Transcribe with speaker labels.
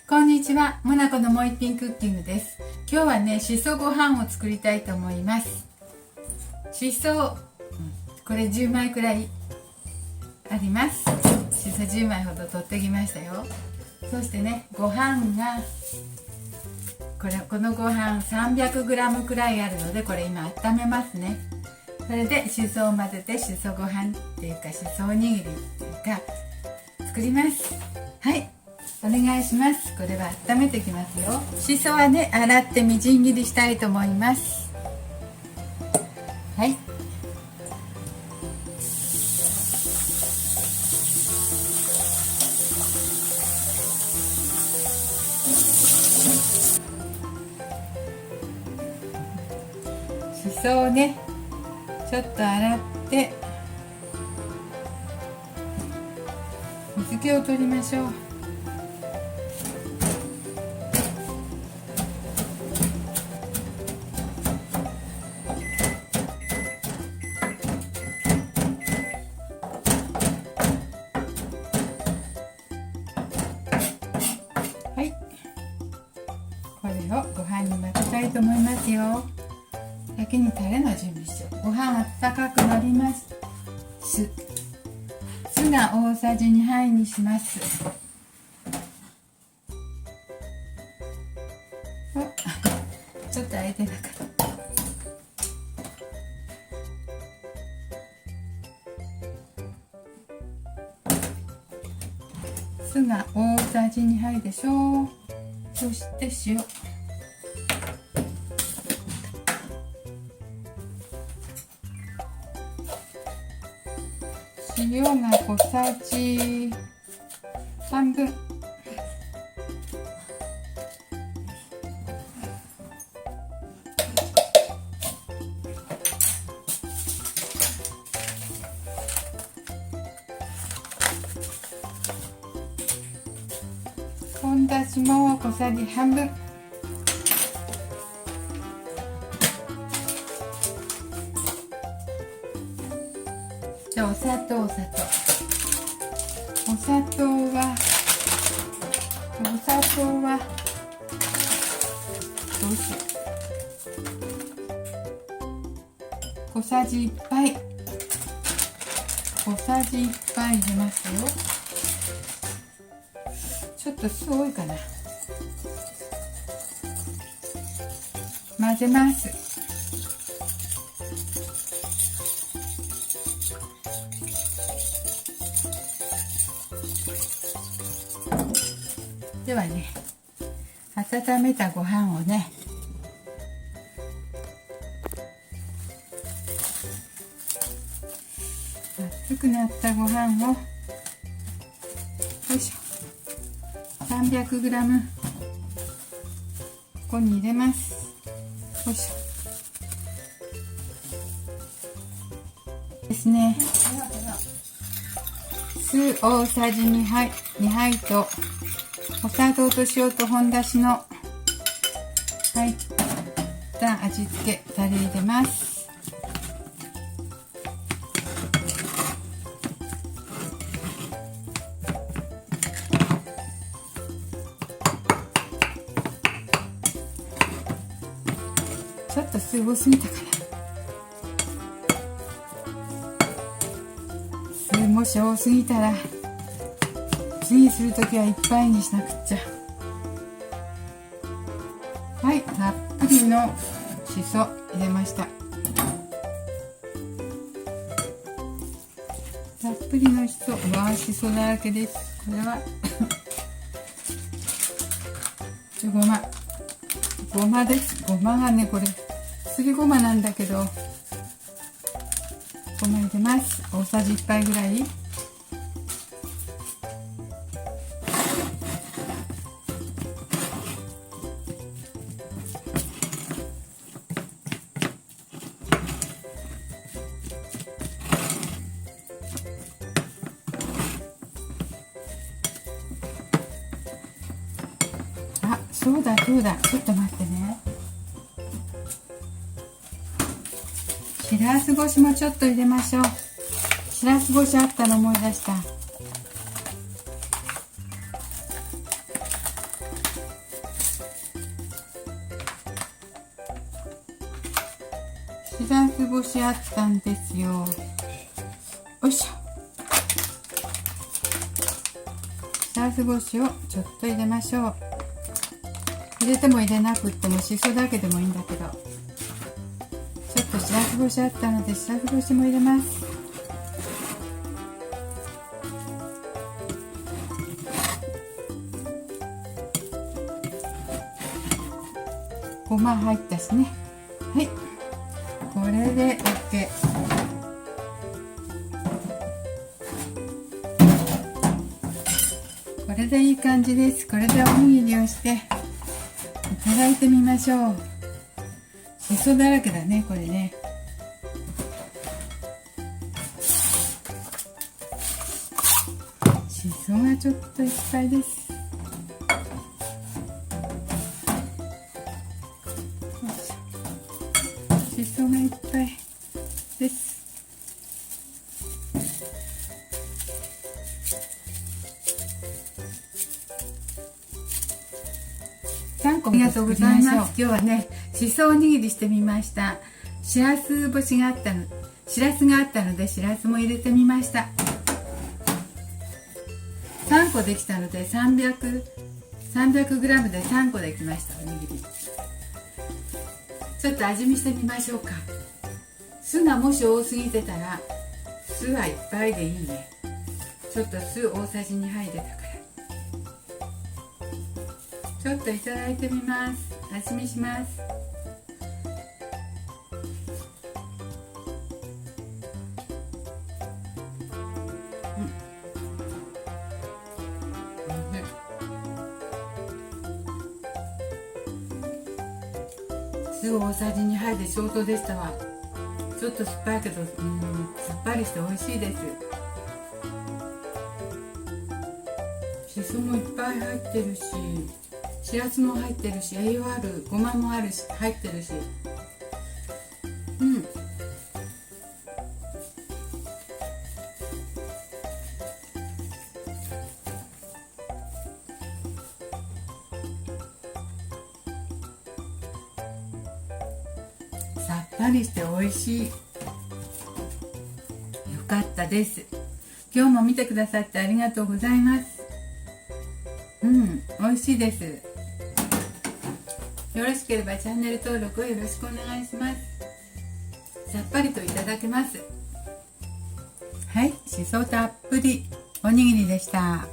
Speaker 1: こんにちは、モナコのもう一品クッキングです。今日はね、しそご飯を作りたいと思います。しそ、これ10枚くらいあります。しそ10枚ほど取ってきましたよ。そしてね、ご飯がこのご飯 300g くらいあるので、これ今温めますね。それでしそを混ぜてしそご飯っていうかしそおにぎりっていうか作ります。はい、お願いします。これは温めていきますよ。しそはね、洗ってみじん切りしたいと思います。はい、しそをねちょっと洗って水気を取りましょう。はい、これをご飯に混ぜたいと思いますよ。先にタレの準備しよう。ご飯温かくなります。酢が大さじ2杯にします。ちょっと開いてなかった。酢が大さじ2杯でしょう。そして塩が小さじ半分。本だしも小さじ半分。じゃあお砂糖はどうしよう。小さじ1杯入れますよ。ちょっと酢多いかな。混ぜます。ではね、温めたご飯をね熱くなったご飯をよいしょ 300g ここに入れます。よいしょですね。酢大さじ2杯とお砂糖と塩と本だしの入った味付けタレ入れます。ちょっと酢多すぎたかな。酢もし多すぎたら次するときはいっぱいにしなくっちゃ。はい、たっぷりのしそ入れました。たっぷりのしそ、しそだらけです。これはごまです。ごまがね、これすりごまなんだけど、ごま入れます。大さじ1杯ぐらい。そうだ、ちょっと待ってね。しらす干しもちょっと入れましょう。しらす干しあったの思い出した。しらす干しあったんですよ。よいしょ。しらす干しをちょっと入れましょう。入れても入れなくってもしそだけでもいいんだけど、ちょっとしらす干しあったのでしらす干しも入れます。ごま入ったしね。はい、これで OK。 これでいい感じです。これでおにぎりをしていただいてみましょう。しそだらけだねこれね。しそがちょっといっぱいです。しそがいっぱいです。3個ありがとうございます。今日はね、しそおにぎりしてみました。しらす干しがあったの、しらすがあったのでしらすも入れてみました。3個できたので300g で3個できました。おにぎりちょっと味見してみましょうか。酢がもし多すぎてたら酢はいっぱいでいいね。ちょっと酢大さじ2杯入れたからちょっといただいてみます。味見します。酢大さじ2杯で相当でしたわ。ちょっと酸っぱいけど、さっぱりして美味しいです。しそもいっぱい入ってるし、しらすも入ってるし、栄養ある、ごまもあるし、入ってるし、さっぱりして美味しい。よかったです。今日も見てくださってありがとうございます。美味しいです。よろしければチャンネル登録をよろしくお願いします。さっぱりといただけます。はい、しそたっぷりおにぎりでした。